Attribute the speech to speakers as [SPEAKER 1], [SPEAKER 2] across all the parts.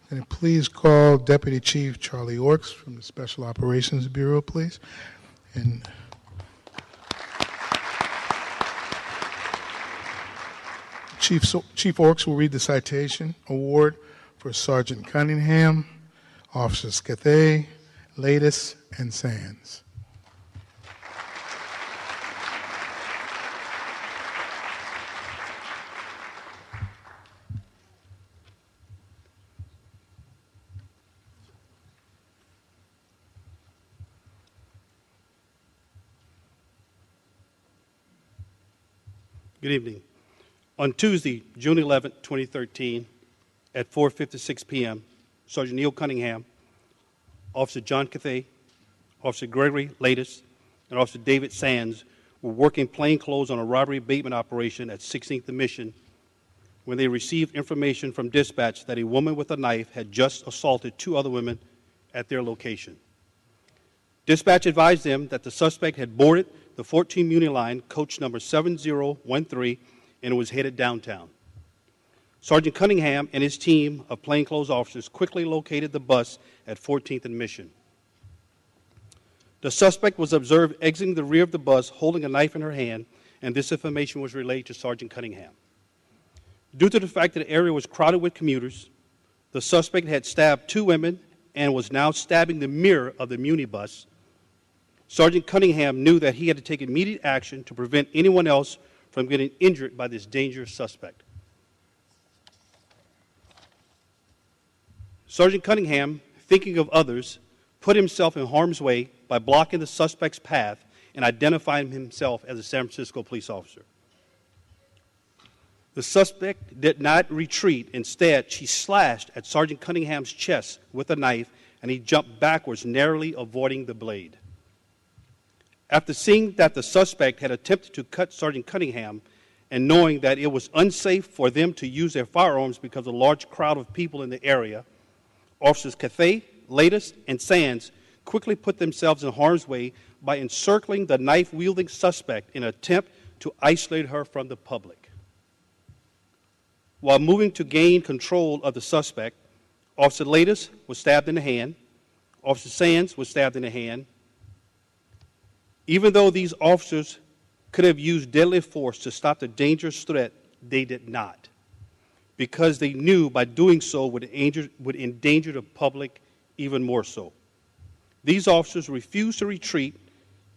[SPEAKER 1] Can you please call Deputy Chief Charlie Orks from the Special Operations Bureau, please? And Chief Orks will read the citation award for Sergeant Cunningham, Officers Cathay, Lattis, and Sands.
[SPEAKER 2] Good evening. On Tuesday, June 11, 2013, at 4:56 p.m., Sergeant Neil Cunningham, Officer John Cathay, Officer Gregory Lattis, and Officer David Sands were working plainclothes on a robbery abatement operation at 16th and Mission when they received information from dispatch that a woman with a knife had just assaulted 2 other women at their location. Dispatch advised them that the suspect had boarded the 14 Muni Line, coach number 7013, and was headed downtown. Sergeant Cunningham and his team of plainclothes officers quickly located the bus at 14th and Mission. The suspect was observed exiting the rear of the bus holding a knife in her hand, and this information was relayed to Sergeant Cunningham. Due to the fact that the area was crowded with commuters, the suspect had stabbed 2 women and was now stabbing the mirror of the Muni bus. Sergeant Cunningham knew that he had to take immediate action to prevent anyone else from getting injured by this dangerous suspect. Sergeant Cunningham, thinking of others, put himself in harm's way by blocking the suspect's path and identifying himself as a San Francisco police officer. The suspect did not retreat. Instead, she slashed at Sergeant Cunningham's chest with a knife, and he jumped backwards, narrowly avoiding the blade. After seeing that the suspect had attempted to cut Sergeant Cunningham, and knowing that it was unsafe for them to use their firearms because of the large crowd of people in the area, Officers Cathay, Lattis, and Sands quickly put themselves in harm's way by encircling the knife-wielding suspect in an attempt to isolate her from the public. While moving to gain control of the suspect, Officer Lattis was stabbed in the hand, Officer Sands was stabbed in the hand. Even though these officers could have used deadly force to stop the dangerous threat, they did not, because they knew by doing so would endanger the public even more so. These officers refused to retreat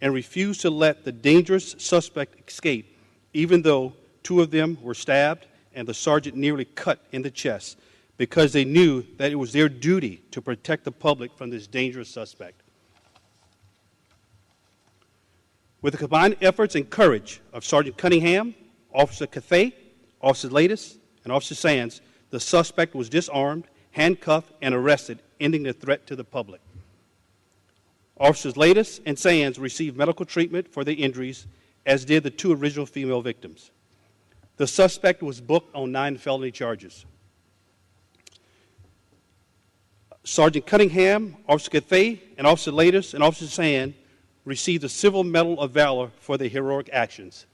[SPEAKER 2] and refused to let the dangerous suspect escape, even though 2 of them were stabbed and the sergeant nearly cut in the chest, because they knew that it was their duty to protect the public from this dangerous suspect. With the combined efforts and courage of Sergeant Cunningham, Officer Cathay, Officer Lattis, and Officer Sands, the suspect was disarmed, handcuffed, and arrested, ending the threat to the public. Officers Lattis and Sands received medical treatment for their injuries, as did the 2 original female victims. The suspect was booked on 9 felony charges. Sergeant Cunningham, Officer Cathay, and Officer Lattis, and Officer Sands received the Civil Medal of Valor for their heroic actions.